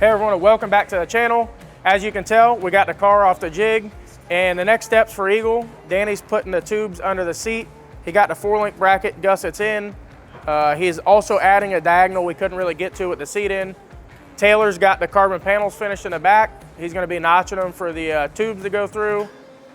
Hey everyone, welcome back to the channel. As you can tell, we got the car off the jig, and the next steps for Eagle, Danny's putting the tubes under the seat. He got the 4-link bracket gussets in. He's also adding a diagonal we couldn't really get to with the seat in. Taylor's got the carbon panels finished in the back. He's gonna be notching them for the tubes to go through.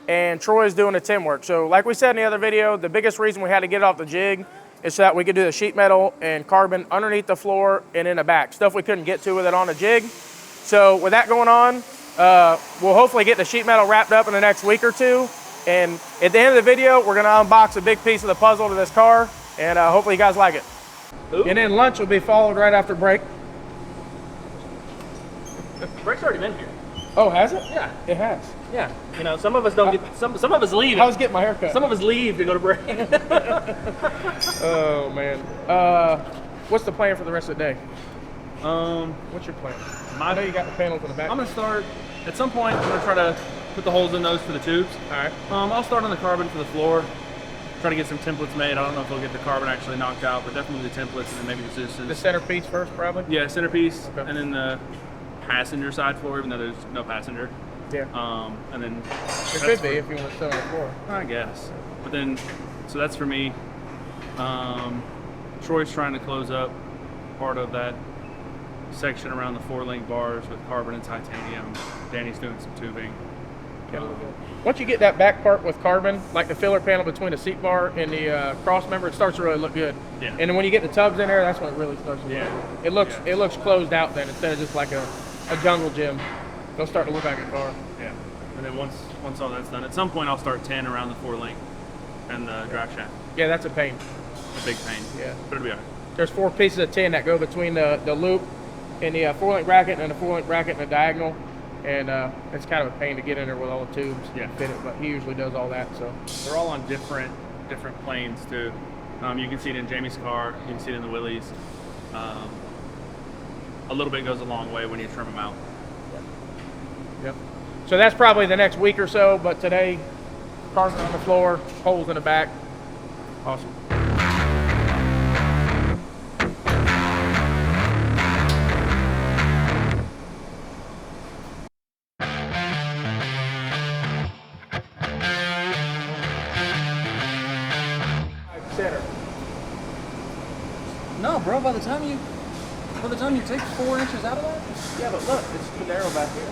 And Troy's doing the tin work. So like we said in the other video, the biggest reason we had to get it off the jig is so that we could do the sheet metal and carbon underneath the floor and in the back. Stuff we couldn't get to with it on the jig. So with that going on, we'll hopefully get the sheet metal wrapped up in the next week or two. And at the end of the video, we're gonna unbox a big piece of the puzzle to this car, and hopefully you guys like it. Ooh. And then lunch will be followed right after break. Break's already been here. Oh, has it? Yeah. It has. Yeah. You know, some of us don't get, some of us leave. I was getting my hair cut. Some of us leave to go to break. Oh, man. What's the plan for the rest of the day? What's your plan? I know you got the panels in the back. I'm going to start, at some point, I'm going to try to put the holes in those for the tubes. All right. I'll start on the carbon for the floor. Try to get some templates made. I don't know if we'll get the carbon actually knocked out, but definitely the templates and then maybe the resistance. The centerpiece first, probably? Yeah, centerpiece. Okay. And then the passenger side floor, even though there's no passenger. Yeah. And then it could be if you want to sit on the floor. I guess. But then, so that's for me. Troy's trying to close up part of that section around the 4-link bars with carbon and titanium. Danny's doing some tubing. Once you get that back part with carbon, like the filler panel between the seat bar and the cross member, it starts to really look good. Yeah. And then when you get the tubs in there, that's when it really starts to look good. It looks closed out then instead of just like a jungle gym. It'll start to look like a car. Yeah. And then once all that's done, at some point I'll start 10 around the 4-link and the drive shaft. Yeah, that's a pain. A big pain. Yeah. But it'll be all right. There's 4 pieces of tin that go between the loop and the 4-link bracket and the 4-link bracket and the diagonal. And it's kind of a pain to get in there with all the tubes and fit it, but he usually does all that. So they're all on different planes too. You can see it in Jamie's car. You can see it in the Willys. A little bit goes a long way when you trim them out. Yep. So that's probably the next week or so, but today, carbon on the floor, holes in the back. Awesome. Center. No, bro, by the time you take 4 inches out of that? Yeah, but look, it's too narrow back here.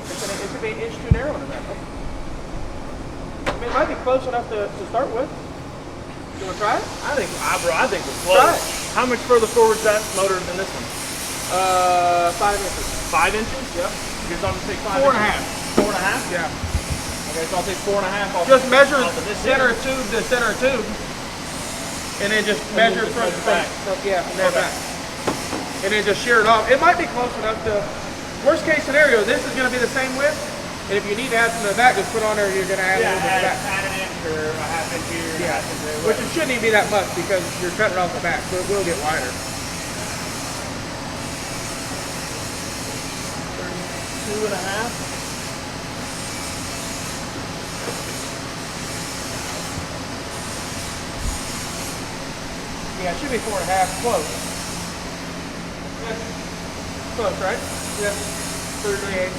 It should be an inch too narrow in the back. I mean, it might be close enough to start with. You want to try it? I think we're close. Try it. How much further forward is that motor than this one? 5 inches. 5 inches? Yep. Because I'll just take 5 4.5. inches. 4.5? Yeah. Okay, so I'll take 4.5 off. Just measure off of this center end. tube to center tube. And then just measure from back. Yeah, from there back. And then just shear it off. It might be close enough to, worst case scenario, this is going to be the same width. And if you need to add some to the back, just put on there, you're going to add a little bit of back. Add an inch or a half inch here, Yeah, half inch there. which it shouldn't even be that much because you're cutting it off the back, so it will get wider. 2.5. Yeah, it should be 4.5, close. Yeah. Close, right? Yep. 38.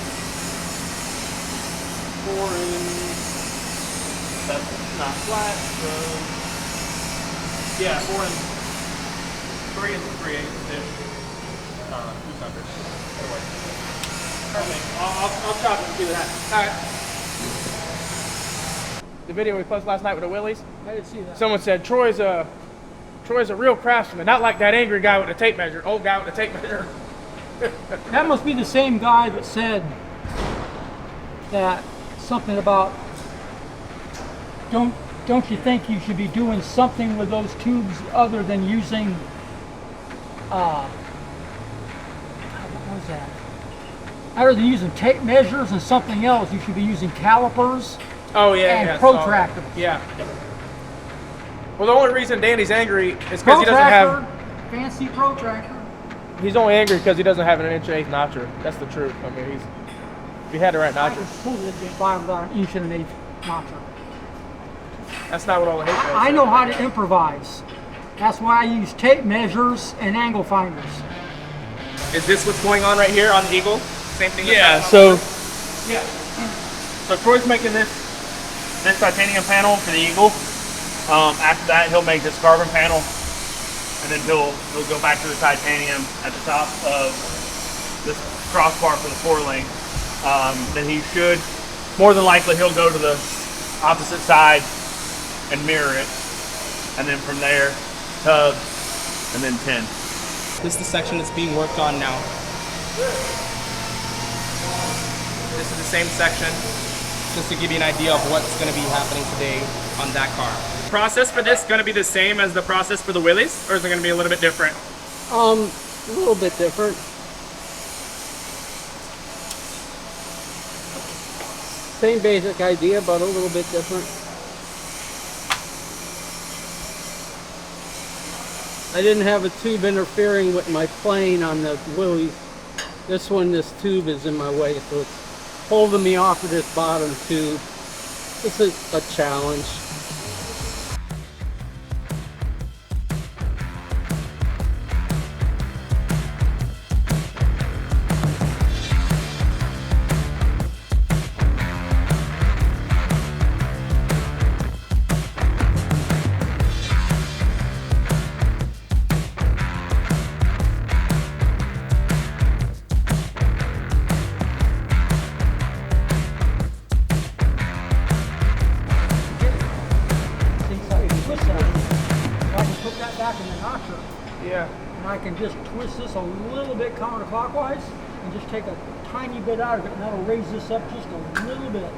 4 is, that's not flat, so, yeah, 4 and 3 and 3/8 ish. Who's under? I'll chop it and see what happens. All right. The video we posted last night with the Willys, I didn't see that. someone said Troy's a real craftsman, not like that angry guy with the tape measure, old guy with the tape measure. That must be the same guy that said that something about don't you think you should be doing something with those tubes other than using what was that? Other than using tape measures and something else, you should be using calipers Oh yeah, and yeah, protractors. Yeah. Well, the only reason Danny's angry is because he doesn't have. Fancy protractor. He's only angry because he doesn't have an 1/8" notcher. That's the truth. I mean, if he had the right I notcher. can totally get by without an 1 1/8" notcher. That's not what all the hate does. I know how to improvise. That's why I use tape measures and angle finders. Is this what's going on right here on the Eagle? Same thing? Yeah, so Troy's making this titanium panel for the Eagle. After that, he'll make this carbon panel, and then he'll go back to the titanium at the top of this crossbar for the 4-link. Then he should, more than likely, he'll go to the opposite side and mirror it, and then from there, tub, and then 10. This is the section that's being worked on now. This is the same section, just to give you an idea of what's going to be happening today on that car. Process for this going to be the same as the process for the Willys, or is it going to be a little bit different? A little bit different. Same basic idea, but a little bit different. I didn't have a tube interfering with my plane on the Willys. This tube is in my way, so it's holding me off of this bottom tube. It's a challenge. I can just twist this a little bit counterclockwise and just take a tiny bit out of it, and that'll raise this up just a little bit.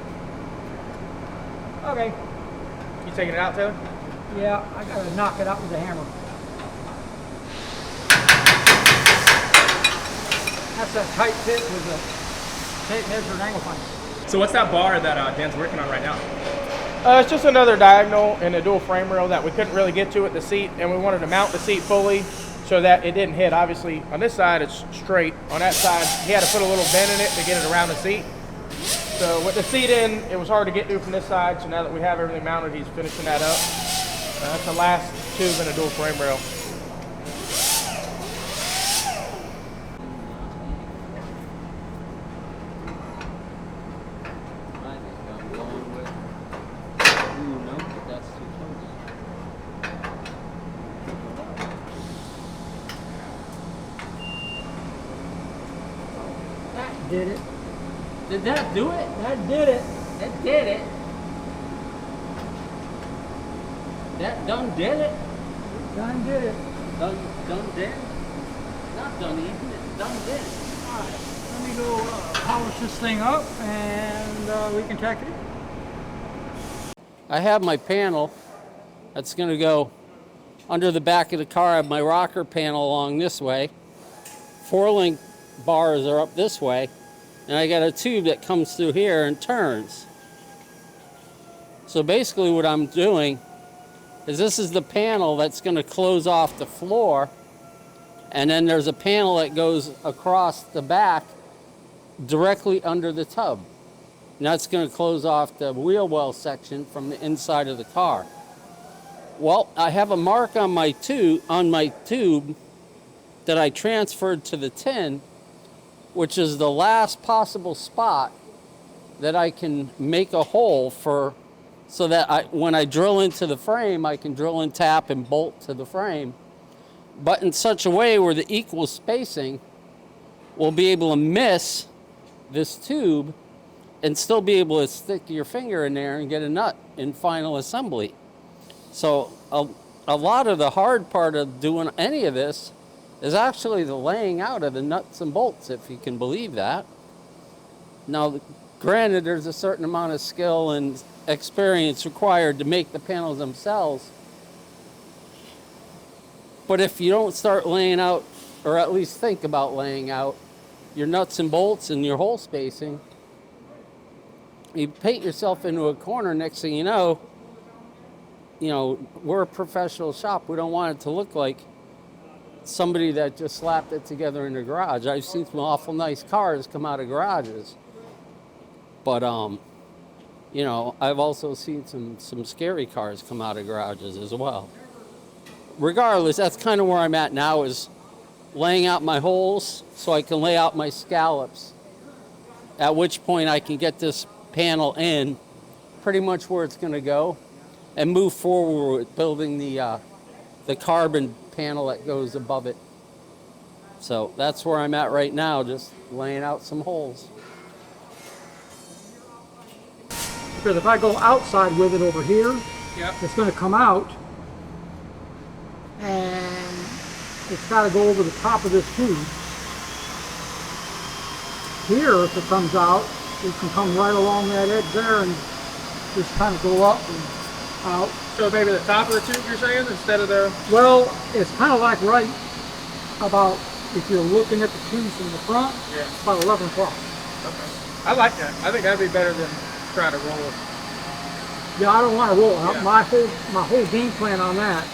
Okay. You taking it out, Taylor? Yeah, I gotta knock it out with a hammer. That's that tight fit with the tape measure and angle finder. So what's that bar that Dan's working on right now? It's just another diagonal in a dual frame rail that we couldn't really get to at the seat, and we wanted to mount the seat fully so that it didn't hit. Obviously, on this side, it's straight. On that side, he had to put a little bend in it to get it around the seat. So with the seat in, it was hard to get through from this side, so now that we have everything mounted, he's finishing that up. That's the last tube in a dual frame rail. Did it. Did that do it? That did it. That did it. That done did it. Done did it. Done did it. Not done even, it's done did it. All right, let me go polish this thing up and we can tack it in. I have my panel that's going to go under the back of the car. I have my rocker panel along this way. 4-link bars are up this way. And I got a tube that comes through here and turns. So basically what I'm doing is this is the panel that's going to close off the floor, and then there's a panel that goes across the back directly under the tub. And that's going to close off the wheel well section from the inside of the car. Well, I have a mark on my tube that I transferred to the tin, which is the last possible spot that I can make a hole for, so that when I drill into the frame, I can drill and tap and bolt to the frame, but in such a way where the equal spacing will be able to miss this tube and still be able to stick your finger in there and get a nut in final assembly. So a lot of the hard part of doing any of this is actually the laying out of the nuts and bolts, if you can believe that. Now, granted, there's a certain amount of skill and experience required to make the panels themselves. But if you don't start laying out, or at least think about laying out, your nuts and bolts and your hole spacing, you paint yourself into a corner. Next thing you know, we're a professional shop. We don't want it to look like somebody that just slapped it together in the garage. I've seen some awful nice cars come out of garages. But, I've also seen some scary cars come out of garages as well. Regardless, that's kind of where I'm at now, is laying out my holes so I can lay out my scallops, at which point I can get this panel in pretty much where it's going to go and move forward with building the carbon panel that goes above it. So that's where I'm at right now, just laying out some holes. Because if I go outside with it over here, Yep. it's going to come out, and it's got to go over the top of this tube. Here, if it comes out, it can come right along that edge there and just kind of go up and out. So maybe the top of the tube you're saying instead of the... Well, it's kind of like right about, if you're looking at the tubes from the front, Yeah. about 11 o'clock. Okay. I like that. I think that'd be better than try to roll it. Yeah, I don't want to roll it. Yeah. My whole game plan on that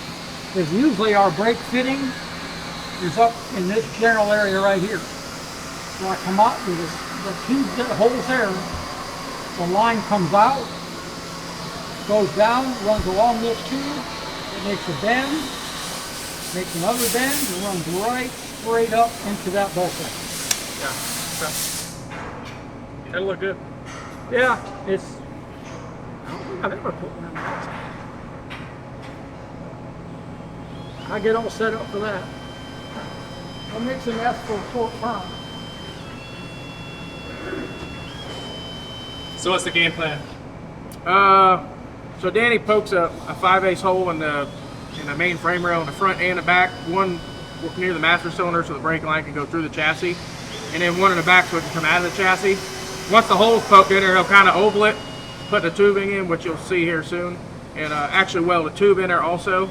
is usually our brake fitting is up in this general area right here. So I come out with the tube that holds there, the line comes out, goes down, runs along this tube, it makes a bend, makes another bend, and runs right straight up into that bulkhead. Yeah. Okay. That'll look good. Yeah, it's, I don't think I've ever put one in that. I get all set up for that. I'll make some S for a short term. So what's the game plan? So Danny pokes a 5/8 hole in the main frame rail in the front and the back. One near the master cylinder so the brake line can go through the chassis, and then one in the back so it can come out of the chassis. Once the hole's poked in there, he'll kind of oval it, put the tubing in, which you'll see here soon, and actually weld a tube in there also,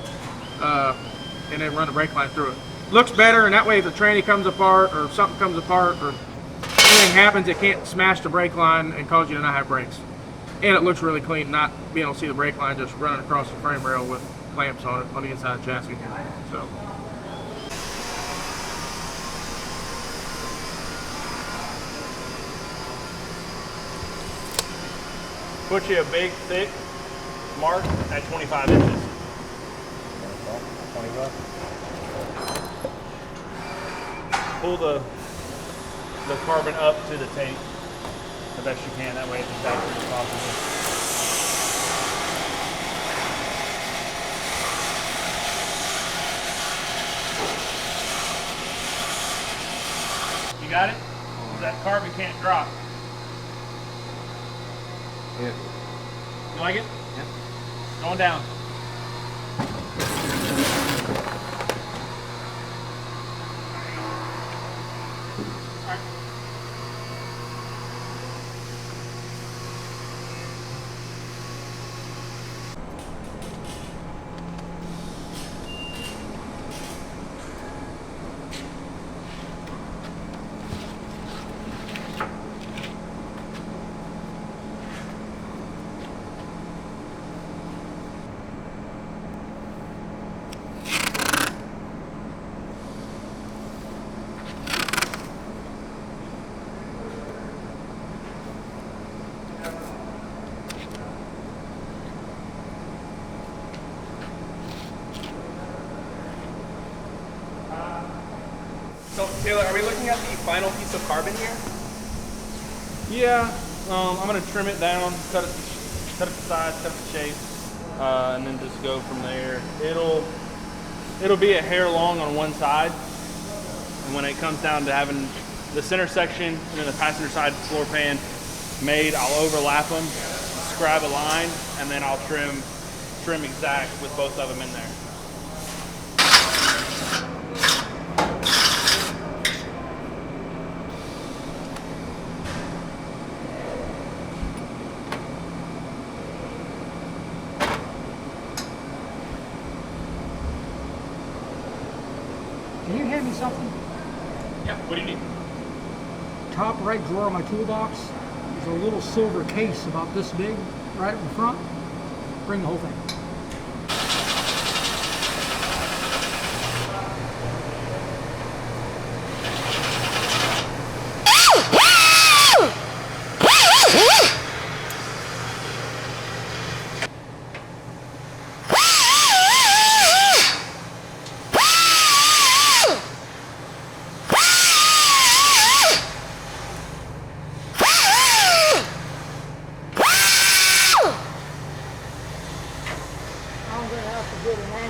and then run the brake line through it. Looks better, and that way if the tranny comes apart or something comes apart or anything happens, it can't smash the brake line and cause you to not have brakes. And it looks really clean, not being able to see the brake line just running across the frame rail with clamps on it on the inside of the chassis. So. Put you a big, thick mark at 25 inches. Pull the carbon up to the tape the best you can. That way it's as accurate as possible. You got it? That carbon can't drop. Yeah. You like it? Yeah. Going down. So Taylor, are we looking at the final piece of carbon here? Yeah, I'm gonna trim it down, cut it to size, cut it to shape, and then just go from there. It'll be a hair long on one side, and when it comes down to having the center section and then the passenger side floor pan made, I'll overlap them, scribe a line, and then I'll trim exact with both of them in there. Can you hand me something? Yeah, what do you need? Top right drawer of my toolbox is a little silver case about this big, right up in front. Bring the whole thing.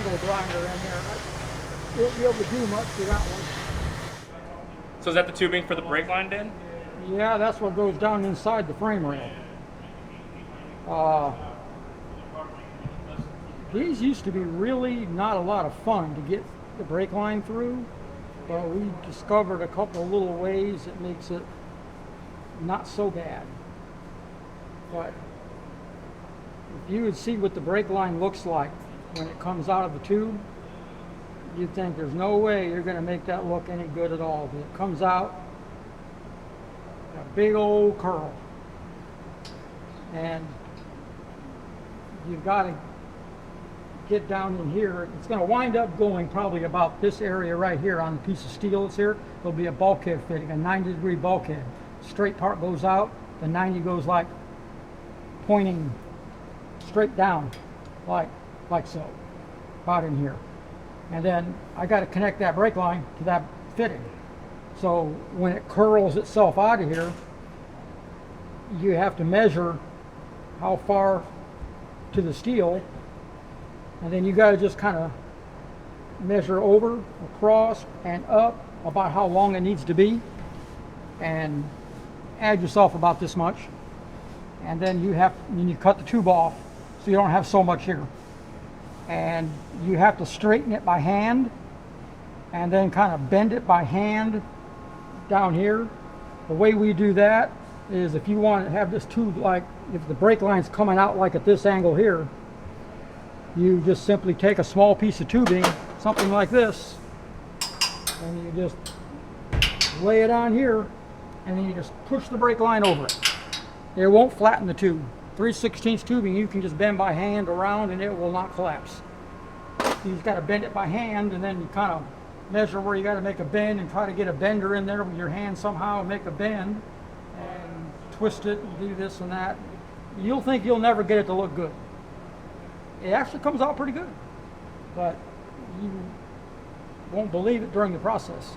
angle grinder in there. I won't be able to do much with that one. So is that the tubing for the brake line, Dan? Yeah, that's what goes down inside the frame rail. These used to be really not a lot of fun to get the brake line through, but we discovered a couple of little ways that makes it not so bad. But if you would see what the brake line looks like when it comes out of the tube, you'd think there's no way you're going to make that look any good at all. But it comes out a big old curl, and you've got to get down in here. It's going to wind up going probably about this area right here on the piece of steel that's here. There'll be a bulkhead fitting, a 90-degree bulkhead. Straight part goes out, the 90 goes like pointing straight down, like so, about in here. And then I got to connect that brake line to that fitting. So when it curls itself out of here, you have to measure how far to the steel, and then you got to just kind of measure over, across, and up about how long it needs to be, and add yourself about this much. And then you cut the tube off so you don't have so much here. And you have to straighten it by hand and then kind of bend it by hand down here. The way we do that is, if you want to have this tube, like if the brake line's coming out like at this angle here, you just simply take a small piece of tubing, something like this, and you just lay it on here, and then you just push the brake line over it. It won't flatten the tube. 3/16 tubing you can just bend by hand around and it will not collapse. You just got to bend it by hand, and then you kind of measure where you got to make a bend and try to get a bender in there with your hand somehow and make a bend and twist it and do this and that. You'll think you'll never get it to look good. It actually comes out pretty good, but you won't believe it during the process.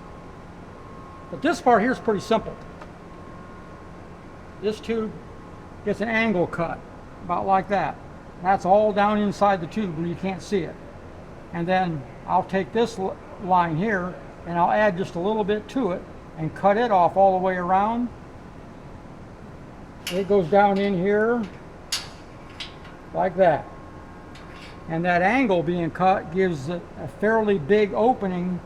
But this part here is pretty simple. This tube gets an angle cut, about like that. That's all down inside the tube where you can't see it. And then I'll take this line here and I'll add just a little bit to it and cut it off all the way around. It goes down in here like that. And that angle being cut gives it a fairly big opening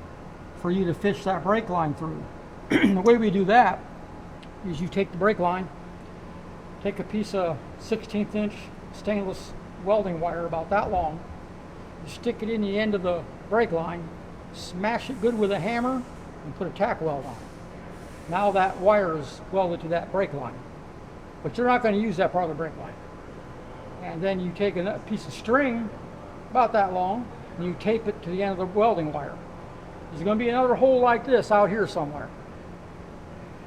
for you to fish that brake line through. The way we do that is you take the brake line, take a piece of 16th inch stainless welding wire about that long, you stick it in the end of the brake line, smash it good with a hammer, and put a tack weld on it. Now that wire is welded to that brake line. But you're not going to use that part of the brake line. And then you take a piece of string about that long, and you tape it to the end of the welding wire. There's going to be another hole like this out here somewhere.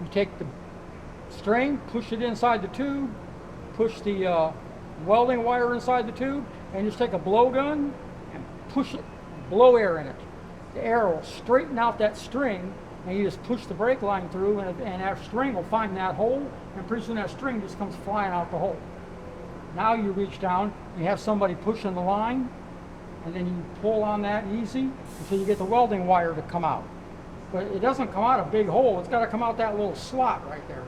You take the string, push it inside the tube, push the welding wire inside the tube, and just take a blowgun and push it, blow air in it. The air will straighten out that string, and you just push the brake line through, and that string will find that hole, and pretty soon that string just comes flying out the hole. Now you reach down, you have somebody pushing the line, and then you pull on that easy until you get the welding wire to come out. But it doesn't come out a big hole, it's got to come out that little slot right there.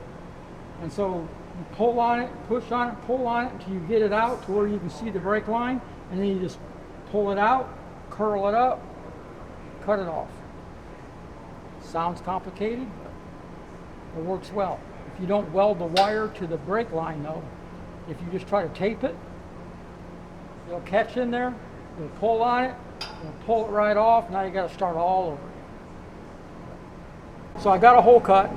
And so you pull on it, push on it, pull on it until you get it out to where you can see the brake line, and then you just pull it out, curl it up, cut it off. Sounds complicated, but it works well. If you don't weld the wire to the brake line though, if you just try to tape it, it'll catch in there, you'll pull on it, you'll pull it right off, now you got to start all over again. So I got a hole cut,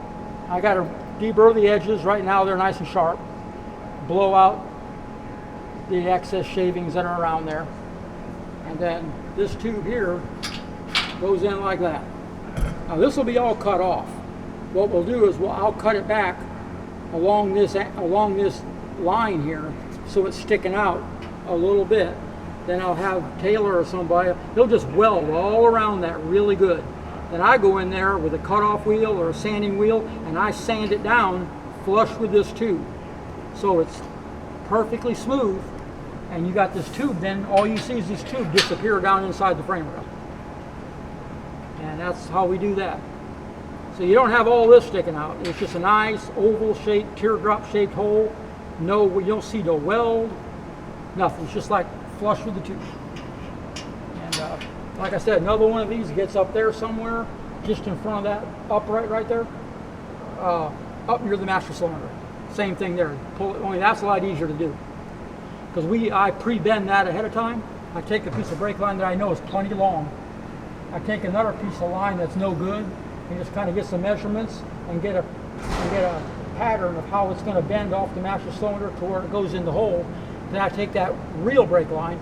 I got to deburr the edges. Right now they're nice and sharp. Blow out the excess shavings that are around there. And then this tube here goes in like that. Now this will be all cut off. What we'll do is I'll cut it back along this line here so it's sticking out a little bit. Then I'll have Taylor or somebody, they'll just weld all around that really good. Then I go in there with a cutoff wheel or a sanding wheel and I sand it down flush with this tube. So it's perfectly smooth, and you got this tube, then all you see is this tube disappear down inside the frame rail. And that's how we do that. So you don't have all this sticking out. It's just a nice oval shaped, teardrop shaped hole. No, you don't see no weld, nothing. It's just like flush with the tube. And like I said, another one of these gets up there somewhere, just in front of that upright right there, up near the master cylinder. Same thing there. Pull it, only that's a lot easier to do. Because I pre-bend that ahead of time. I take a piece of brake line that I know is plenty long. I take another piece of line that's no good and just kind of get some measurements and get a pattern of how it's going to bend off the master cylinder to where it goes in the hole. Then I take that real brake line,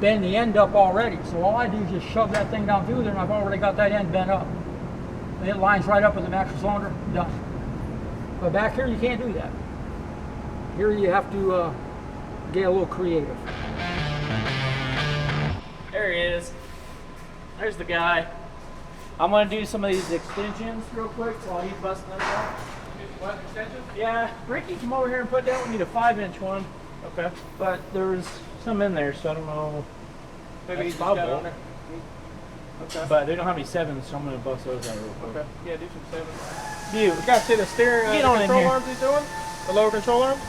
bend the end up already. So all I do is just shove that thing down through there, and I've already got that end bent up. And it lines right up with the master cylinder, done. But back here you can't do that. Here you have to get a little creative. There he is. There's the guy. I'm gonna do some of these extensions real quick while he's busting them out. What extensions? Yeah, Ricky, come over here and put down. We need a 5-inch one. Okay. But there's some in there, so I don't know. Maybe That's you just got bubble. on there. Okay. But they don't have any 7s, so I'm gonna bust those out real quick. Okay. Yeah, do some 7. You. You guys see the steering, Get the on in control here. arms he's doing? The lower control arms?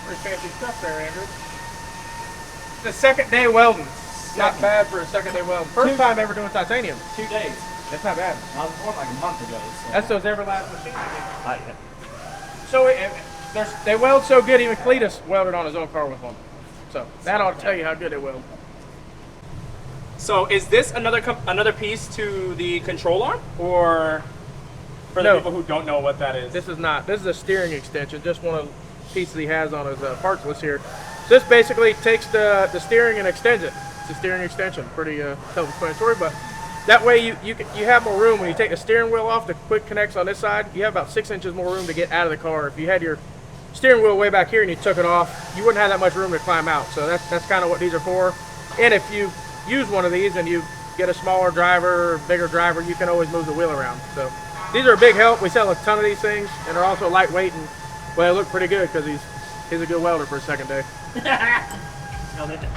Pretty fancy stuff there, Andrew. The second day welding. Not bad for a second day welding. First time ever doing titanium. 2 days. That's not bad. I was born like a month ago. So. That's those Everlast machines. Oh, yeah. So they weld so good, even Cleetus welded on his own car with one. So that ought to tell you how good they weld. So is this another piece to the control arm, or for the No. people who don't know what that is? This is not. This is a steering extension. Just one of the pieces he has on his parts list here. So this basically takes the steering and extends it. It's a steering extension. Pretty self-explanatory, but that way you have more room when you take the steering wheel off. The quick connects on this side. You have about 6 inches more room to get out of the car. If you had your steering wheel way back here and you took it off, you wouldn't have that much room to climb out. So that's kind of what these are for. And if you use one of these and you get a smaller driver, bigger driver, you can always move the wheel around. So these are a big help. We sell a ton of these things, and they're also lightweight, and well, they look pretty good because he's a good welder for a second day. No, they didn't.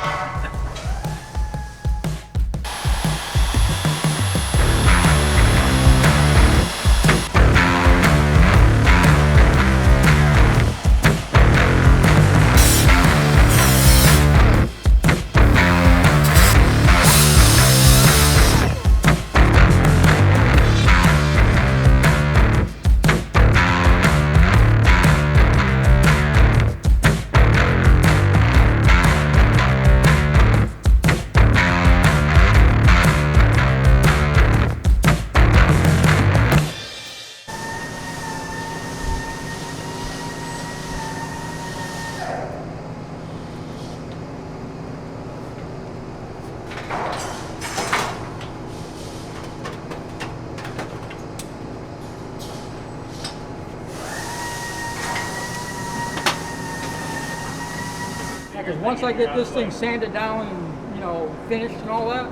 Because once I get this thing sanded down and finished and all that,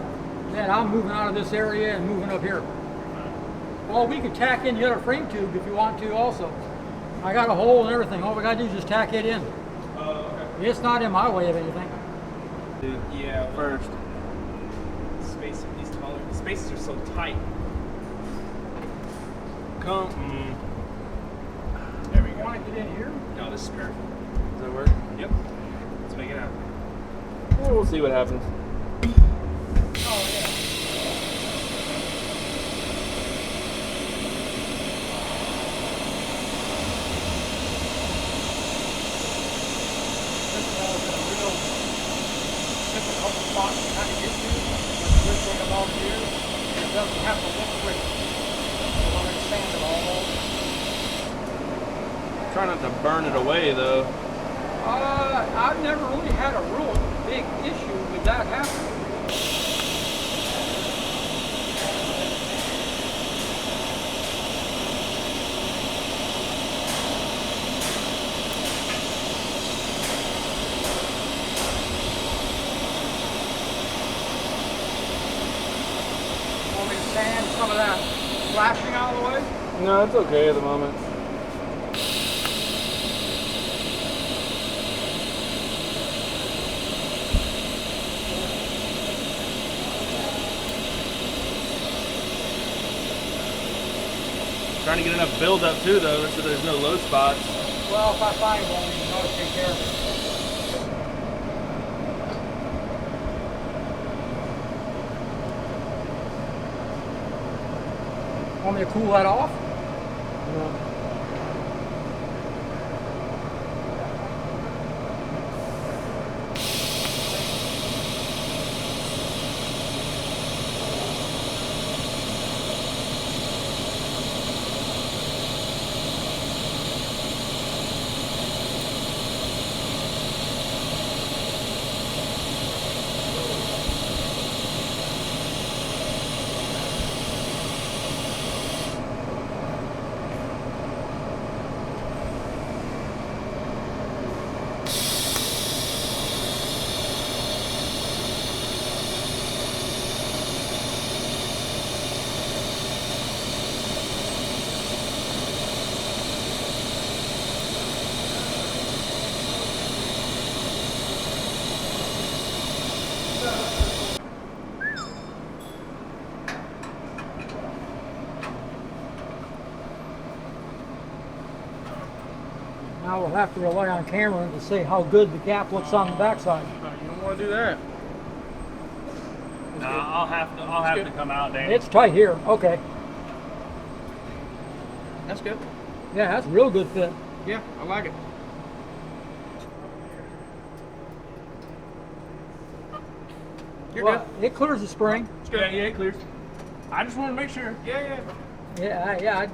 then I'm moving out of this area and moving up here. Well, we could tack in the other frame tube if you want to also. I got a hole and everything. All we gotta do is just tack it in. Okay. It's not in my way of anything. Yeah, first. Space these taller. The spaces are so tight. Come. There we go. Want to get in here? No, this is perfect. Does that work? Yep. Let's make it happen. We'll see what happens. Oh yeah. This is a real difficult spot to kind of get to. But the good thing about it is it doesn't have to look pretty. You want to sand it all over. Try not to burn it away though. I've never really had a real big issue with that happening. Want me to sand some of that flashing out of the way? No, it's okay at the moment. Trying to get enough buildup too, though, so there's no low spots. Well, if I find one, you can always take care of it. Want me to cool that off? Now we'll have to rely on camera to see how good the gap looks on the backside. You don't want to do that. No, I'll have to come out, Danny. It's tight here. Okay. That's good. Yeah, that's a real good fit. Yeah, I like it. You're Well, it clears the spring. Yeah, it clears. I just want to make sure. good. Yeah.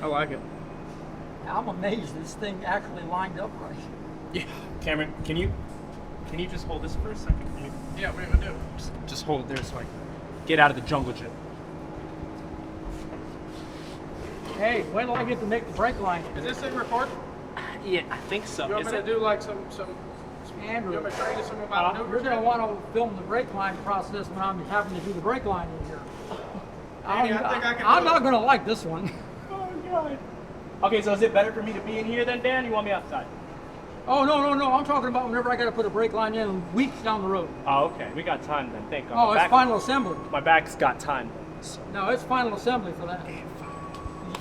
I like it. I'm amazed this thing actually lined up right. Yeah. Cameron, can you just hold this for a second? Yeah, what are you gonna do? Just hold it there so I can get out of the jungle gym. Hey, when do I get to make the brake line? Is this thing recording? Yeah, I think so. You want me to do like some Andrew, you want me to show you some about you're maneuvers? going to want to film the brake line process when I'm having to do the brake line in here. Danny, I think I can I'm do not it. going to like this one. Oh god. Okay, so is it better for me to be in here then, Dan? You want me outside? Oh, no. I'm talking about whenever I got to put a brake line in weeks down the road. Oh, okay. We got time then. Thank God. Oh, it's final assembly. My back's got time then. So. No, it's final assembly for that. You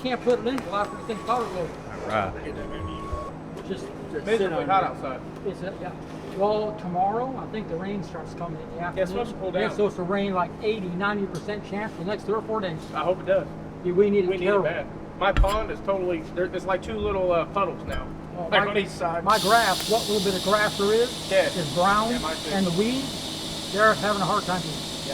can't put it in until after the thing's powder loaded. Right. Just sit Miserably on hot it. outside. Yeah. Well, tomorrow, I think the rain starts coming in the Yeah, afternoon. it's supposed to cool It's down. supposed to rain like 80-90% chance for the next 3 or 4 days. I hope it does. We need it We need it terrible. bad. My pond is totally, there's like 2 little puddles now. Well, Like on each side. My grass, what little bit of grass there is Dead. brown, Yeah, mine too. and the weeds, they're having a hard time. Yeah.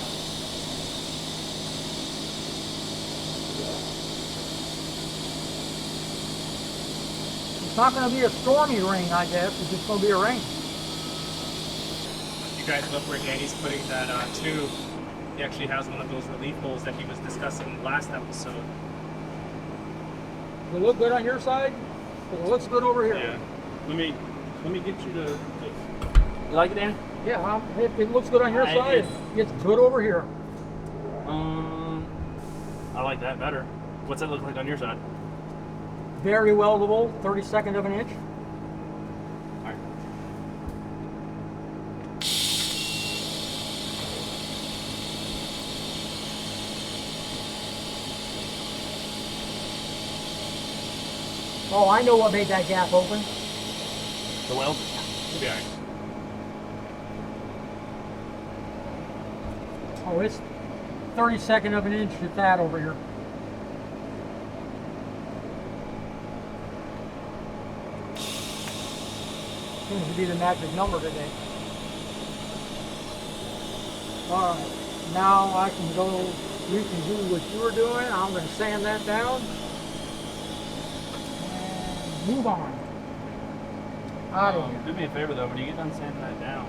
It's not going to be a stormy rain, I guess. It's just going to be a rain. You guys look where Danny's putting that tube. He actually has one of those relief holes that he was discussing last episode. Does it look good on your side? It looks good over here. Yeah. Let me get you to. You like it, Dan? Yeah, if it looks good on your I side, it's good over here. I like that better. What's that look like on your side? Very weldable, 32nd of an inch. All right. Oh, I know what made that gap open. The weld? Should be all right. Oh, it's 32nd of an inch at that over here. Seems to be the magic number today. All right, now I can go, you can do what you were doing. I'm going to sand that down and move on. Out of here. Do me a favor though, when you get done sanding that down,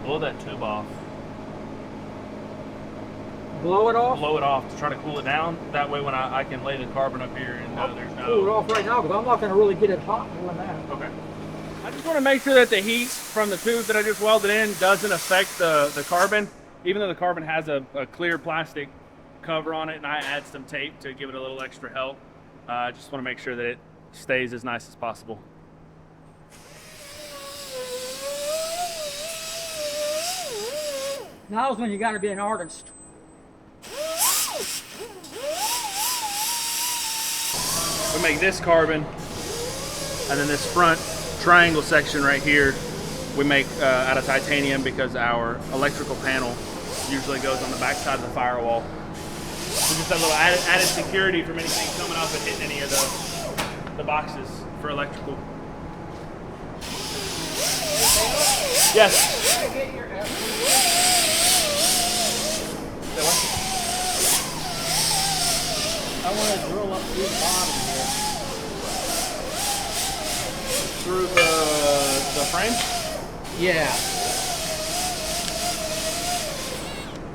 blow that tube off. Blow it off? Blow it off to try to cool it down. That way when I can lay the carbon up here and there's no... Cool it off right now because I'm not going to really get it hot doing that. Okay. I just want to make sure that the heat from the tube that I just welded in doesn't affect the carbon, even though the carbon has a clear plastic cover on it, and I add some tape to give it a little extra help. I just want to make sure that it stays as nice as possible. Now's when you got to be an artist. we make this carbon, and then this front triangle section right here we make out of titanium because our electrical panel usually goes on the back side of the firewall. So just a little added security from anything coming up and hitting any of the boxes for electrical. Yes. Can I get your I want to drill up through the bottom here. Through the frame? Yeah.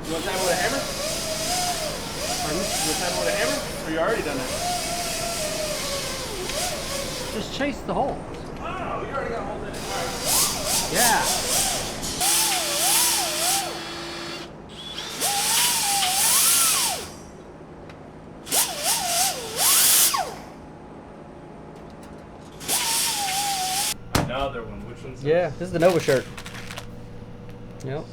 You want to tap it with a hammer? You want to tap it with a hammer? Or you already done that? Just chase the holes. Oh, you already got holes in it. All right. Yeah. Another one. Which one's Yeah, this is the Nova shirt. Yep.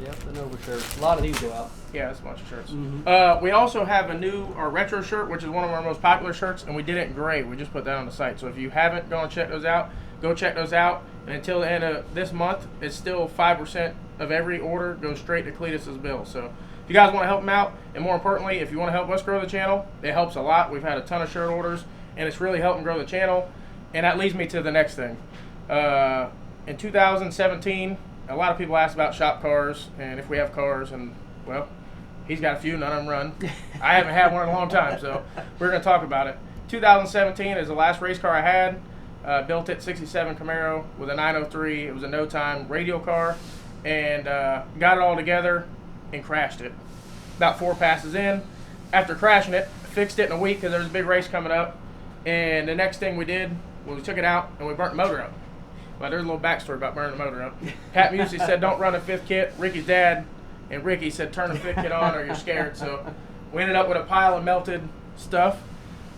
Yep, the Nova shirt. A lot of these go out. Yeah, that's a bunch of shirts. Mm-hmm. We also have our retro shirt, which is one of our most popular shirts, and we did it in gray. We just put that on the site. So if you haven't gone and check those out, go check those out. And until the end of this month, it's still 5% of every order goes straight to Cleetus's bill. So if you guys want to help them out, and more importantly, if you want to help us grow the channel, it helps a lot. We've had a ton of shirt orders, and it's really helping grow the channel. And that leads me to the next thing. In 2017, a lot of people asked about shop cars and if we have cars, and well, he's got a few, none of them run. I haven't had one in a long time, so we're going to talk about it. 2017 is the last race car I had. Built it, 67 Camaro with a 903. It was a no-time radial car, and got it all together and crashed it. About 4 passes in. After crashing it, fixed it in a week because there was a big race coming up. And the next thing we did was we took it out and we burnt the motor up. Well, there's a little backstory about burning the motor up. Pat Musey said, don't run a 5th kit. Ricky's dad and Ricky said, turn the 5th kit on or you're scared. So we ended up with a pile of melted stuff.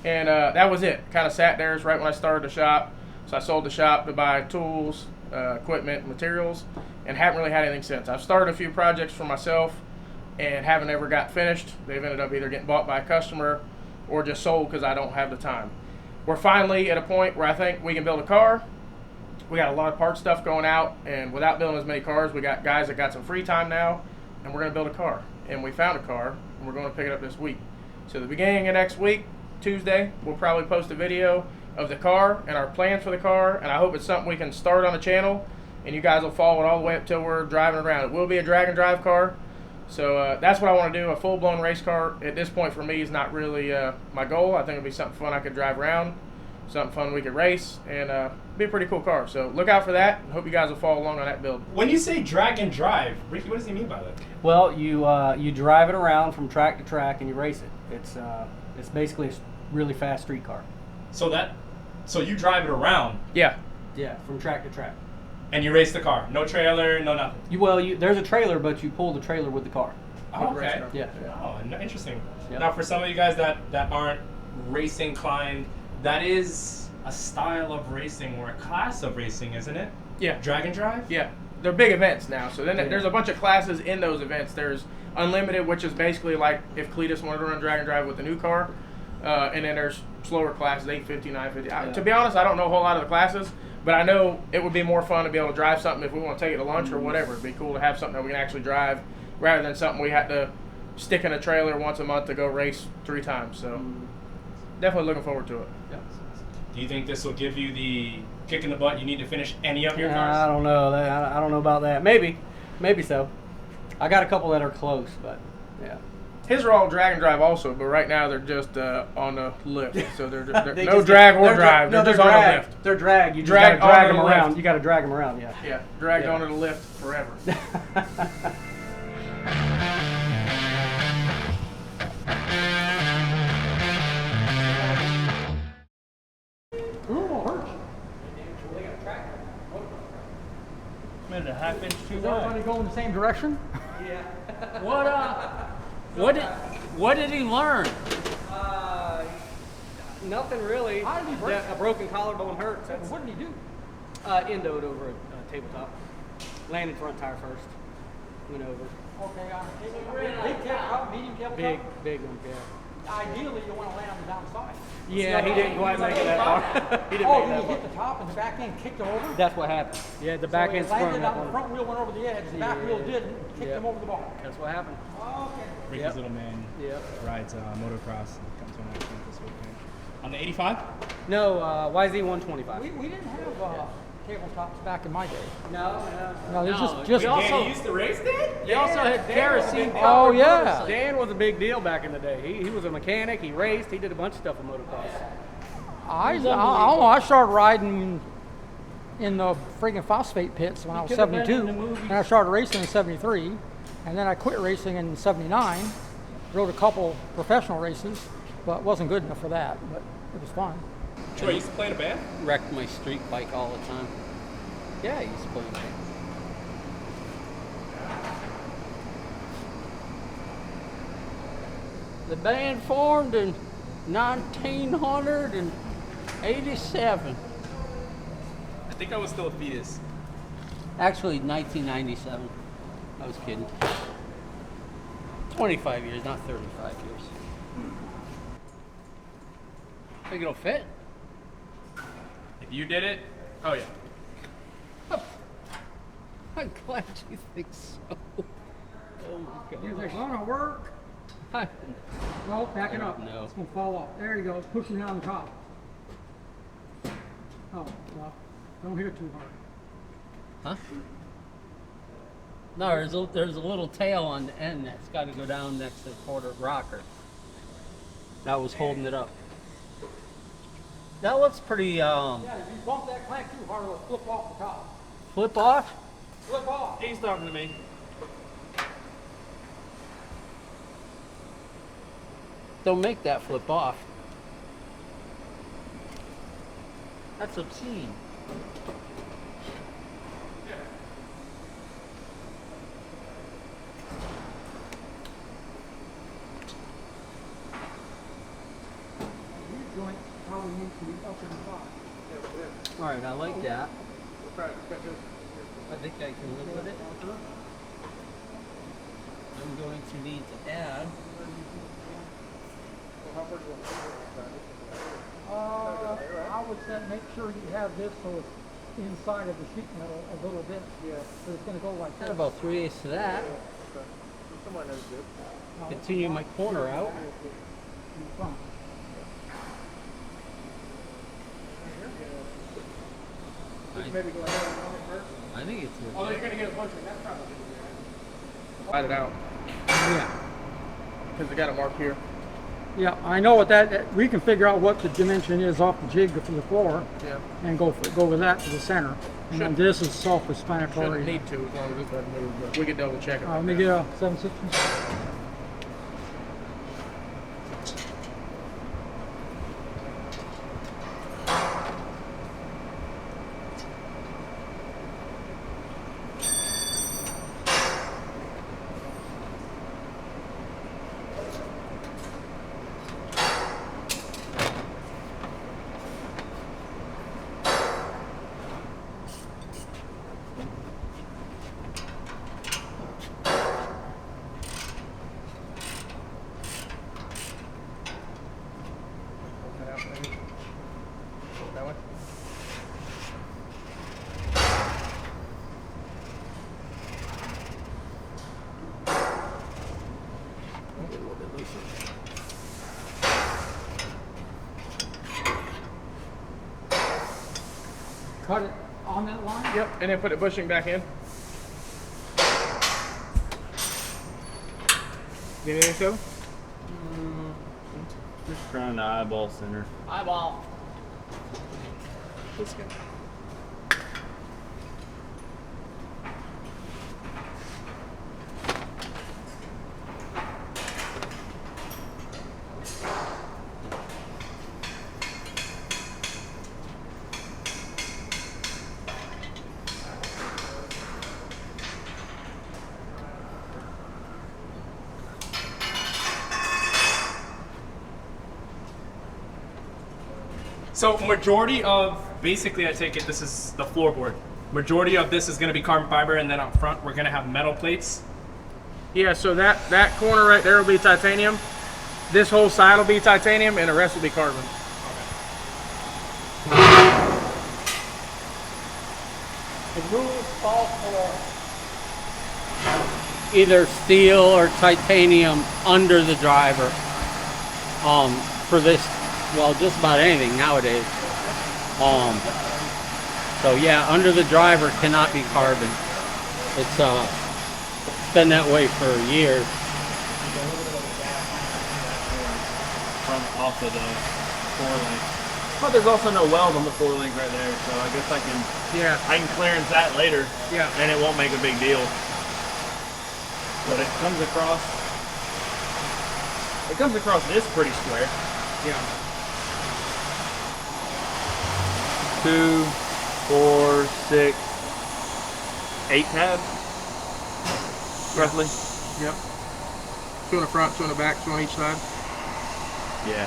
And that was it. Kind of sat there. It's right when I started the shop. So I sold the shop to buy tools, equipment, materials, and haven't really had anything since. I've started a few projects for myself and haven't ever got finished. They've ended up either getting bought by a customer or just sold because I don't have the time. We're finally at a point where I think we can build a car. We got a lot of part stuff going out, and without building as many cars, we got guys that got some free time now, and we're going to build a car. And we found a car, and we're going to pick it up this week. So the beginning of next week, Tuesday, we'll probably post a video of the car and our plans for the car, and I hope it's something we can start on the channel, and you guys will follow it all the way up till we're driving around. It will be a drag and drive car. So that's what I want to do. A full-blown race car at this point for me is not really my goal. I think it'll be something fun I could drive around, something fun we could race, and be a pretty cool car. So look out for that, and hope you guys will follow along on that build. When you say drag and drive, Ricky, what does he mean by that? Well, you drive it around from track to track and you race it. It's basically a really fast street car. So you drive it around Yeah. Yeah, from track to track. and you race the car. No trailer, no nothing. There's a trailer, but you pull the trailer with the car. Oh, okay. Yeah. Oh, interesting. Yep. Now, for some of you guys that aren't race inclined, that is a style of racing or a class of racing, isn't it? Yeah. Drag and drive? Yeah. They're big events now. So then Yeah. there's a bunch of classes in those events. There's Unlimited, which is basically like if Cleetus wanted to run drag and drive with the new car. And then there's slower classes, 850, 950. Yeah. To be honest, I don't know a whole lot of the classes, but I know it would be more fun to be able to drive something if we want to take it to lunch or whatever. It'd be cool to have something that we can actually drive rather than something we had to stick in a trailer once a month to go race 3 times. So definitely looking forward to it. Do you think this will give you the kick in the butt you need to finish any of your I cars? don't know. I don't know about that. Maybe so. I got a couple that are close, but yeah. His are all drag and drive also, but right now they're just on the lift. So they're They no just- drag or they're drive. No, they're they're just on the drag. lift. They're drag. You just Drag gotta drag onto them the around. lift. You got to drag them around. Yeah. Yeah, dragged Yeah. onto the lift forever. Minute and a half inch too Is everybody wide. going in the same direction? What did he learn? Nothing really. How did he break? A broken collarbone hurts. What did he do? Endoed over a tabletop. Landed front tire first. Went over. Okay, big tabletop, medium tabletop? Big one, yeah. ideally you want to land on the downside. Yeah, he didn't quite make it that far. He didn't Oh, make it did that he far. hit the top and the back end kicked him over? That's what happened. Yeah, the back So end he sprung landed up on on the him. front wheel went over the edge, the back wheel didn't, and kicked him over the bar. That's what happened. Okay. Ricky's Yep. little man Yep. rides motocross and comes to an accident this weekend. On the 85? No, YZ 125. We didn't have tabletops back in my day. No. No, there's just We also used to race that? They also had kerosene. Oh, yeah. Dan was a big deal back in the day. He was a mechanic. He raced. He did a bunch of stuff with motocross. I started riding in the friggin' phosphate pits when I was could have been 72, in the movies. and I started racing in 73, and then I quit racing in 79. Rode a couple professional races, but wasn't good enough for that. But it was fun. Troy, you used to play in a band? Wrecked my street bike all the time. Yeah, I used to play bike. The band formed in 1987. I think I was still a fetus. Actually, 1997. I was kidding. 25 years, not 35 years. Think it'll fit? If you did it, oh yeah. I'm glad you think so. Oh my Is it God. gonna work? Well, back it up. No. It's gonna fall off. There you go. It's pushing it on the top. Oh, well, don't hit it too hard. Huh? No, there's a little tail on the end that's got to go down next to the quarter rocker. That was holding it up. That looks pretty, Yeah, if you bump that clank too hard, it'll flip off the top. flip off. Flip off. He's talking to me. Don't make that flip off. That's obscene. These joints probably need to be up in the top. All right, I like that. I think I can live with it. I'm going to need to add. I would say make sure you have this so it's inside of the sheet metal a little bit. Yeah. So it's going to go like Add that. about 3/8 to that. Continue my corner out. Fine. I think it's Oh, you're going to get a bunch of that probably. Slide it out Yeah. because they got it marked here. Yeah, I know what that, we can figure out what the dimension is off the jig for the floor Yeah. and go with that to the center. And then this is self-explanatory. Shouldn't need to as long as it doesn't move, but we can double check it. Let me get a 760. That way. Cut it on that line? Yep, and then put the bushing back in. Get anything, so? Just trying to eyeball center. eyeball. Let's go. So majority of, basically I take it this is the floorboard. Majority of this is gonna be carbon fiber, and then up front we're gonna have metal plates. Yeah, so that corner right there will be titanium. This whole side will be titanium and the rest will be carbon. The rules call for either steel or titanium under the driver. For this, well, just about anything nowadays. So yeah, under the driver cannot be carbon. It's been that way for years. From off of the 4-link. But there's also no weld on the 4-link right there, so I guess I can clearance that later. Yeah. And it won't make a big deal. But it comes across this pretty square. Yeah. 2, 4, 6, 8 tabs, roughly. Yep. 2 in the front, 2 in the back, 2 on each side. Yeah.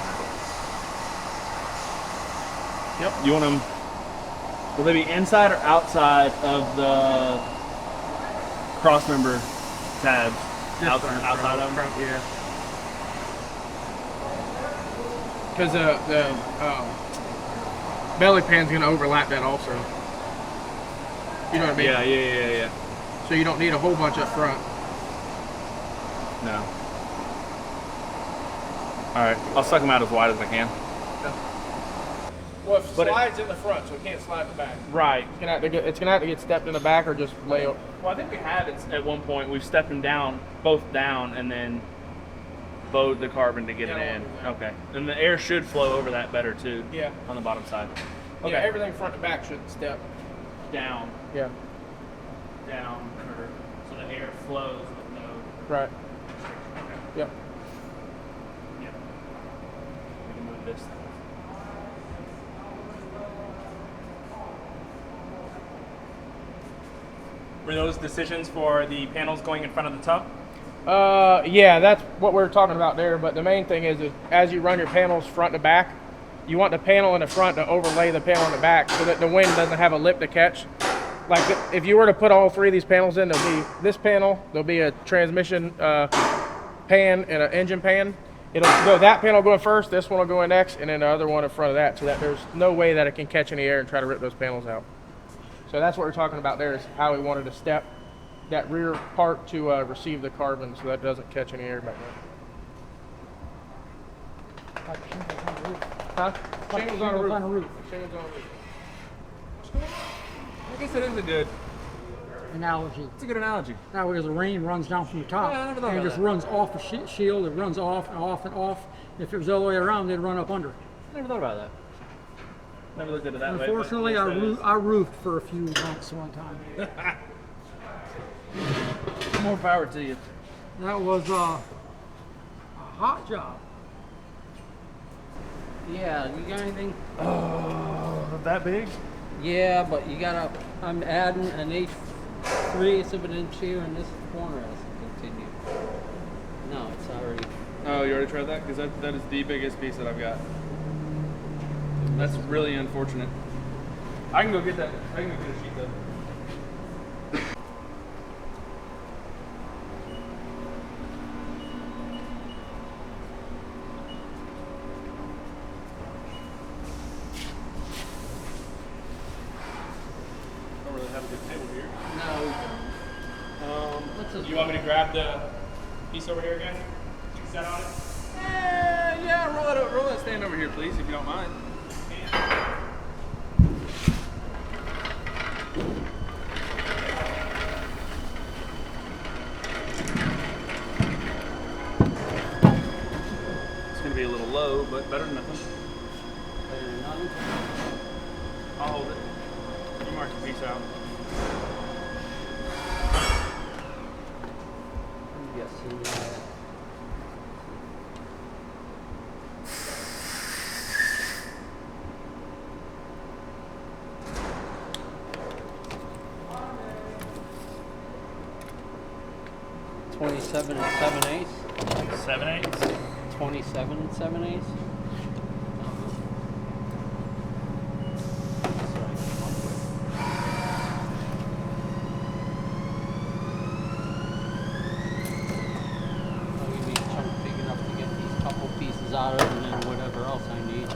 Yep. You want them? Will they be inside or outside of the crossmember tabs? Outside of them. Yeah. Because the belly pan's going to overlap that also. You know what I mean? Yeah. So you don't need a whole bunch up front. No. All right, I'll suck them out as wide as I can. Well, if it But slides in the front, so it can't slide in the back. Right. It's gonna have to get stepped in the back or just lay up. Well, I think we have it at one point. We've stepped them down, both down, and then bowed the carbon to get it in. Okay. And the air should flow over that better too. Yeah. On the bottom side. Okay. Yeah, everything front to back should step down. Yeah. Down, so the air flows with no. Right. Okay. Yep. Yeah. We can move this. Were those decisions for the panels going in front of the tub? Yeah, that's what we're talking about there. But the main thing is as you run your panels front to back, you want the panel in the front to overlay the panel in the back so that the wind doesn't have a lip to catch. Like if you were to put all 3 of these panels in, there'll be this panel, there'll be a transmission pan and an engine pan. It'll go, that panel going first, this one will go in next, and then the other one in front of that, so that there's no way that it can catch any air and try to rip those panels out. So that's what we're talking about there, is how we wanted to step that rear part to receive the carbon so that it doesn't catch any air back there. Like shingles on the roof. Huh? Like Shingles on the roof. on the roof. Shingles on the roof. I guess it is a good Analogy. It's a good analogy. Now, because the rain runs down from the top, Yeah, I never thought and it about just that. runs off the shield. It runs off and off and off. If it was the other way around, it'd run up under. Never thought about that. Never looked at it that way. but Unfortunately, yes, that is. I roofed for a few months one time. More power to you. That was a hot job. Yeah, you got anything? That big? Yeah, but you gotta, I'm adding an 8/3 of an inch here, and this corner has to continue. No, it's already. Oh, you already tried that? Because that is the biggest piece that I've got. That's really unfortunate. I can go get that. I can go get a sheet though. Don't really have a good table here. No. What's this? You want me to grab the piece over here again? You can set on it? Yeah, roll that stand over here, please, if you don't mind. It's gonna be a little low, but better than nothing. Better than nothing? I'll hold it. You mark the piece out. I'm guessing. $27 and 7/8. 7/8. 27 and 7/8. Oh, you need a chunk big enough to get these couple pieces out of it, and then whatever else I need.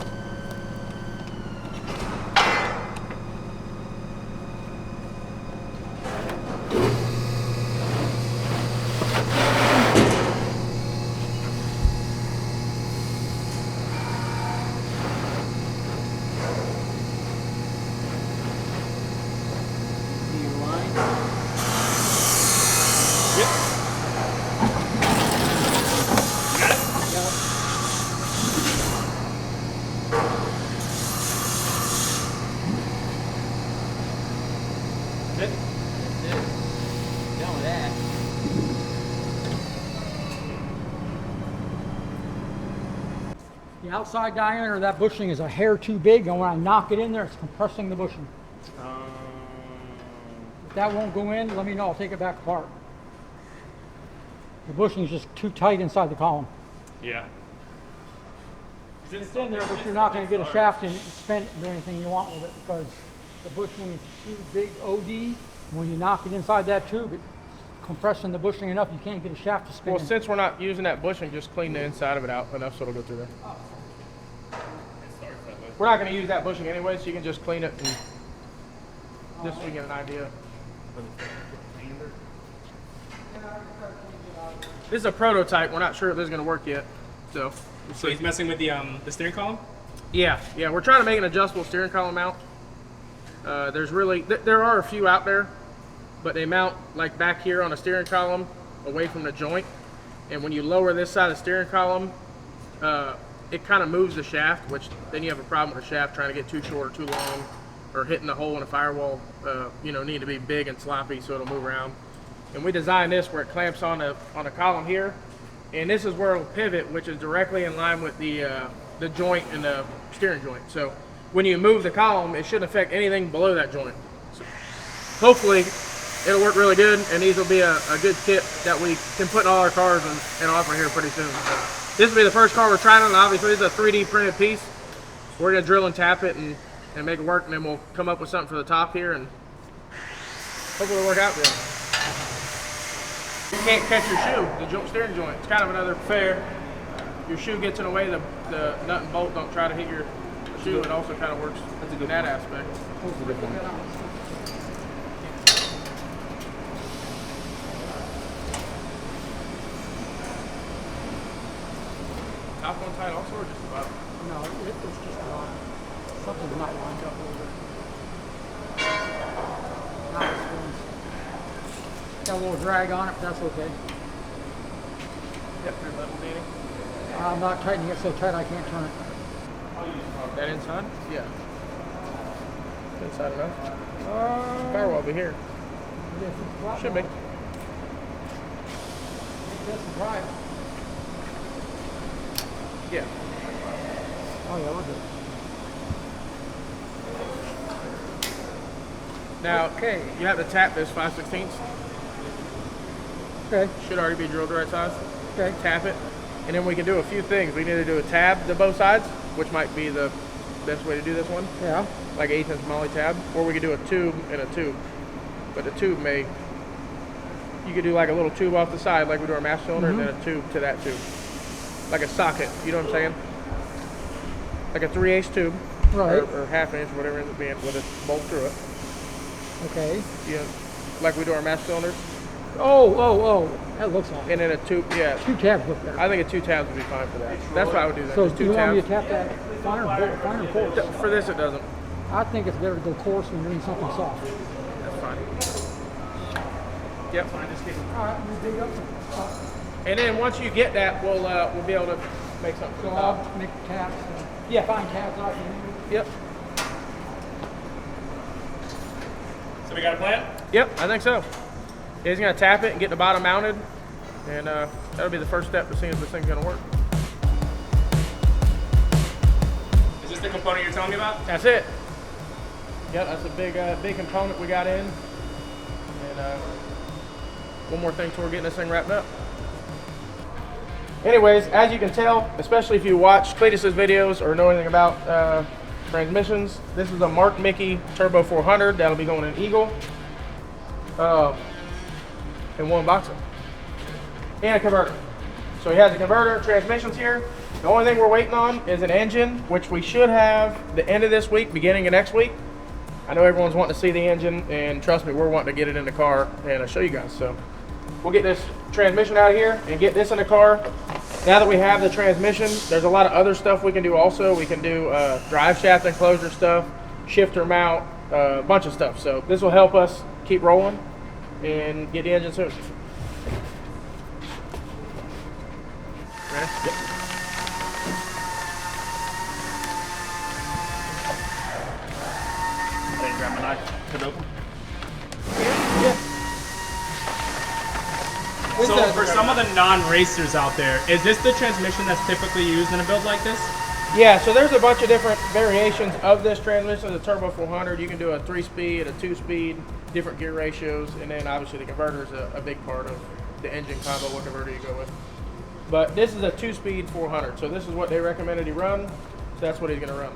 The outside diameter of that bushing is a hair too big, and when I knock it in there, it's compressing the bushing. If that won't go in, let me know. I'll take it back apart. The bushing is just too tight inside the column. Yeah. It's in there, but you're not going to get a shaft in it and spin it and do anything you want with it because the bushing is too big OD. When you knock it inside that tube, it's compressing the bushing enough you can't get a shaft to spin. Well, in. since we're not using that bushing, just clean the inside of it out enough so it'll go through there. We're not going to use that bushing anyway, so you can just clean it and just so you get an idea. This is a prototype. We're not sure if this is going to work yet, so. So he's messing with the steering column? Yeah, we're trying to make an adjustable steering column mount. There are a few out there, but they mount like back here on a steering column away from the joint. And when you lower this side of the steering column, it kind of moves the shaft, which then you have a problem with the shaft trying to get too short or too long, or hitting the hole in a firewall, need to be big and sloppy so it'll move around. And we designed this where it clamps on the column here. And this is where it'll pivot, which is directly in line with the joint and the steering joint. So when you move the column, it shouldn't affect anything below that joint. So hopefully it'll work really good, and these will be a good kit that we can put in all our cars and offer here pretty soon. So this will be the first car we're trying on. Obviously, it's a 3D printed piece. We're gonna drill and tap it and make it work, and then we'll come up with something for the top here, and hopefully it'll work out good. You can't catch your shoe, the steering joint. It's kind of another fair. Your shoe gets in the way, the nut and bolt don't try to hit your shoe. It also kind of works in that aspect. Top one tight also, or just the bottom? No, it's just something's not lined up a little bit. Got a little drag on it, but that's okay. Yep, your level, Danny. I'm not tightening it so tight I can't turn it. That inside? Yeah. Inside enough. Firewall will be here. Should be. That's the drive. Yeah. Oh yeah, we're good. Now, Okay. you have to tap this 5/16. Okay. Should already be drilled the right size. Okay. Tap it, and then we can do a few things. We need to do a tab to both sides, which might be the best way to do this one, Yeah. like 1/8" Molly tab, or we could do a tube and a tube. But the tube you could do like a little tube off the side, like we do our master cylinder, and then a tube to that tube, like a socket. You know what I'm saying? Like a 3/8 tube, Right. or 1/2 inch, whatever it ends up being, with a bolt through it. Okay. Like we do our master cylinders. Oh. That looks awesome. And then a tube, yeah. 2 tabs look better. I think a 2 tabs would be fine for that. That's why I would do that. So Just do 2 you want me tabs. to tap that finer coarse? For this, it doesn't. I think it's better to go coarse than doing something soft. That's fine. Yep. All right, we dig up. And then once you get that, we'll be able to make something. So I'll make tabs. Yeah, fine tabs out here. Yep. So we got a plan? Yep, I think so. He's gonna tap it and get the bottom mounted, and that'll be the first step to seeing if this thing's gonna work. Is this the component you're telling me about? That's it. Yep, that's a big component we got in, and one more thing till we're getting this thing wrapped up. Anyways, as you can tell, especially if you watch Cleetus's videos or know anything about transmissions, this is a Mark Mickey Turbo 400 that'll be going in Eagle, and one boxer, and a converter. So he has a converter, transmissions here. The only thing we're waiting on is an engine, which we should have the end of this week, beginning of next week. I know everyone's wanting to see the engine, and trust me, we're wanting to get it in the car and I'll show you guys. So we'll get this transmission out of here and get this in the car. Now that we have the transmission, there's a lot of other stuff we can do also. We can do drive shaft enclosure stuff, shifter mount, a bunch of stuff. So this will help us keep rolling and get the engine soon. Ready? Yep. I didn't grab my knife. Cut it open. So for some of the non-racers out there, is this the transmission that's typically used in a build like this? Yeah, so there's a bunch of different variations of this transmission. The Turbo 400, you can do a 3-speed, a 2-speed, different gear ratios, and then obviously the converter is a big part of the engine combo, what converter you go with. But this is a 2-speed 400, so this is what they recommended he run, so that's what he's going to run.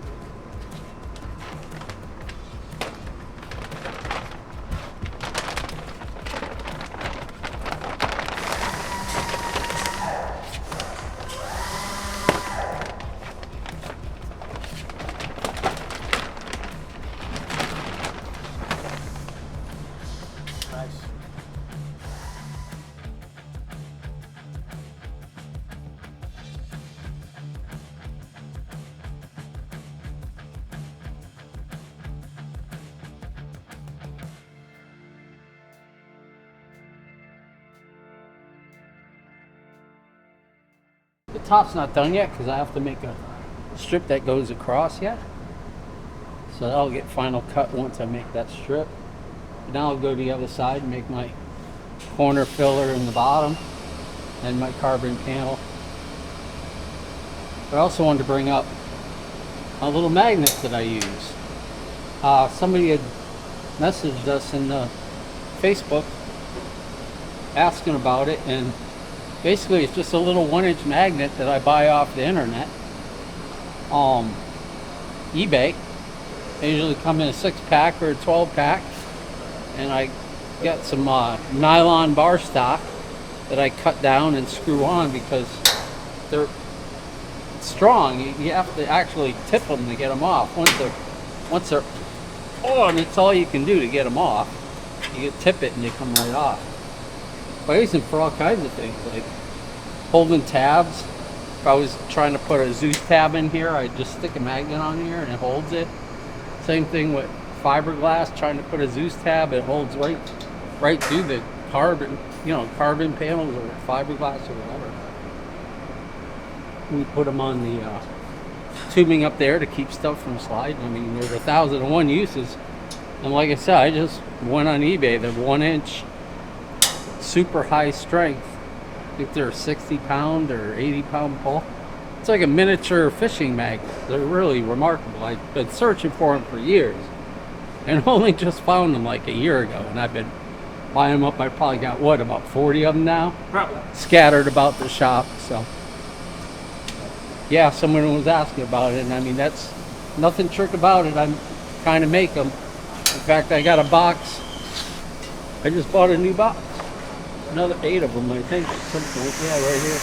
The top's not done yet because I have to make a strip that goes across yet. So that'll get final cut once I make that strip. Now I'll go to the other side and make my corner filler in the bottom and my carbon panel. But I also wanted to bring up a little magnet that I use. Somebody had messaged us in Facebook asking about it, and basically it's just a little 1-inch magnet that I buy off the internet. eBay. They usually come in a 6-pack or a 12-pack, and I got some nylon bar stock that I cut down and screw on because they're strong. You have to actually tip them to get them off. Once they're on, it's all you can do to get them off. You can tip it and they come right off. But I use them for all kinds of things, like holding tabs. If I was trying to put a Zeus tab in here, I'd just stick a magnet on here and it holds it. Same thing with fiberglass, trying to put a Zeus tab, it holds right through the carbon, carbon panels or fiberglass or whatever. We put them on the tubing up there to keep stuff from sliding. I mean, there's 1,001 uses. And like I said, I just went on eBay, the 1-inch super high strength. I think they're 60-pound or 80-pound pull. It's like a miniature fishing magnet. They're really remarkable. I've been searching for them for years and only just found them like a year ago. And I've been buying them up. I probably got, about 40 of them now? Probably. Scattered about the shop. So, yeah, someone was asking about it. And I mean, that's nothing trick about it. I'm trying to make them. In fact, I got a box. I just bought a new box. Another 8 of them, I think, at some point. Yeah, right here.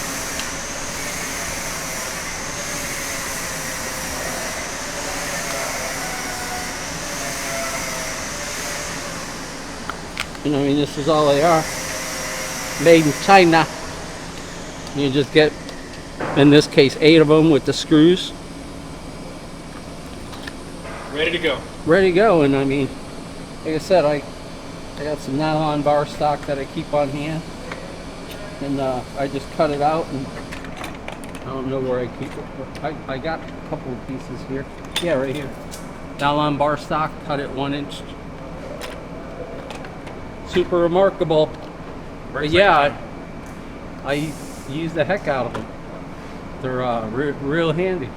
And I mean, this is all they are. Made in China. You just get, in this case, 8 of them with the screws. Ready to go. Ready to go. And I mean, like I said, I got some nylon bar stock that I keep on hand, and I just cut it out, and I don't know where I keep it, but I got a couple of pieces here. Yeah, right here. Nylon bar stock, cut it 1-inch. Super remarkable. But yeah, I use the heck out of them. They're real handy.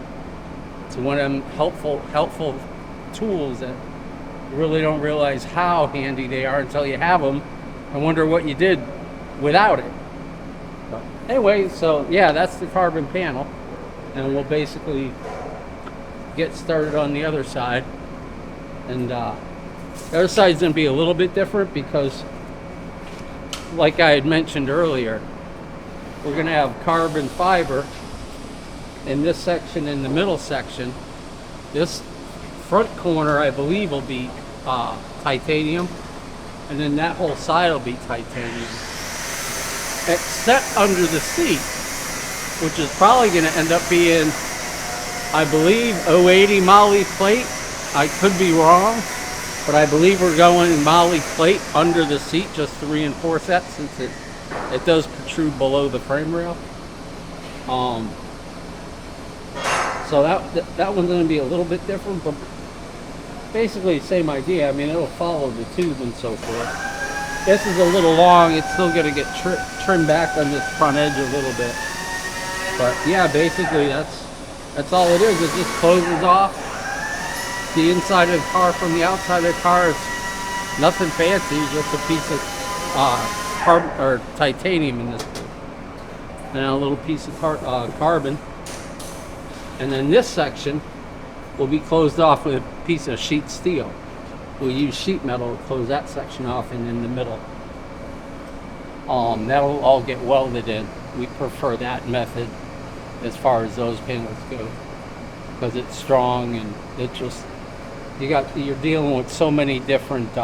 It's one of them helpful tools that you really don't realize how handy they are until you have them. I wonder what you did without it. But anyway, so yeah, that's the carbon panel, and we'll basically get started on the other side. And the other side's going to be a little bit different because, like I had mentioned earlier, we're going to have carbon fiber in this section, in the middle section. This front corner, I believe, will be titanium, and then that whole side will be titanium. Except under the seat, which is probably going to end up being, I believe, 080 moly plate. I could be wrong, but I believe we're going moly plate under the seat just to reinforce that, since it does protrude below the frame rail. So that one's going to be a little bit different, but basically same idea. I mean, it'll follow the tube and so forth. This is a little long. It's still going to get trimmed back on this front edge a little bit. But yeah, basically that's all it is. It just closes off the inside of the car from the outside of the car. Is nothing fancy, just a piece of carbon or titanium in this, and a little piece of carbon. And then this section will be closed off with a piece of sheet steel. We'll use sheet metal to close that section off, and in the middle, that'll all get welded in. We prefer that method as far as those panels go, because it's strong, and it just, you're dealing with so many different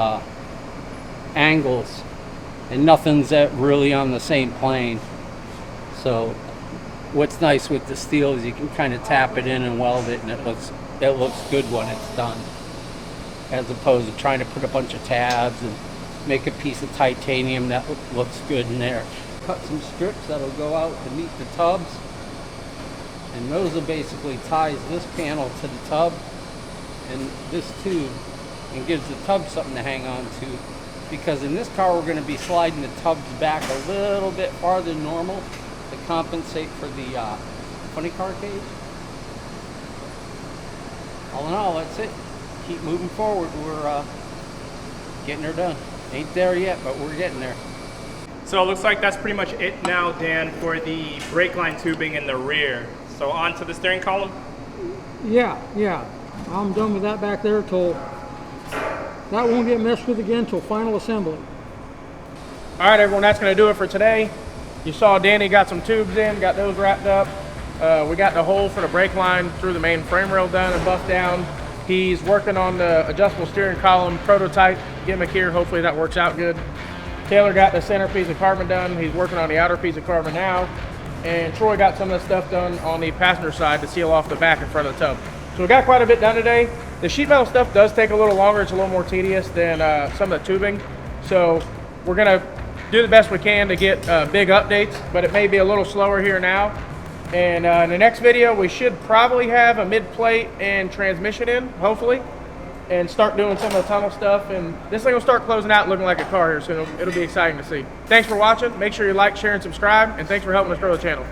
angles, and nothing's really on the same plane. So what's nice with the steel is you can kind of tap it in and weld it, and it looks good when it's done, as opposed to trying to put a bunch of tabs and make a piece of titanium that looks good in there. Cut some strips that'll go out to meet the tubs, and those will basically ties this panel to the tub and this tube, and gives the tub something to hang on to, because in this car we're going to be sliding the tubs back a little bit farther than normal to compensate for the funny car cage. All in all, that's it. Keep moving forward. We're getting her done. Ain't there yet, but we're getting there. So it looks like that's pretty much it now, Dan, for the brake line tubing in the rear. So on to the steering column? Yeah. I'm done with that back there till, that won't get messed with again till final assembly. All right, everyone, that's going to do it for today. You saw Danny got some tubes in, got those wrapped up. We got the hole for the brake line through the main frame rail done and buffed down. He's working on the adjustable steering column prototype gimmick here. Hopefully that works out good. Taylor got the center piece of carbon done. He's working on the outer piece of carbon now. And Troy got some of the stuff done on the passenger side to seal off the back in front of the tub. So we got quite a bit done today. The sheet metal stuff does take a little longer. It's a little more tedious than some of the tubing. So we're gonna do the best we can to get big updates, but it may be a little slower here now. And in the next video, we should probably have a mid-plate and transmission in, hopefully, and start doing some of the tunnel stuff. And this thing will start closing out looking like a car here soon. It'll be exciting to see. Thanks for watching. Make sure you like, share, and subscribe. And thanks for helping us grow the channel.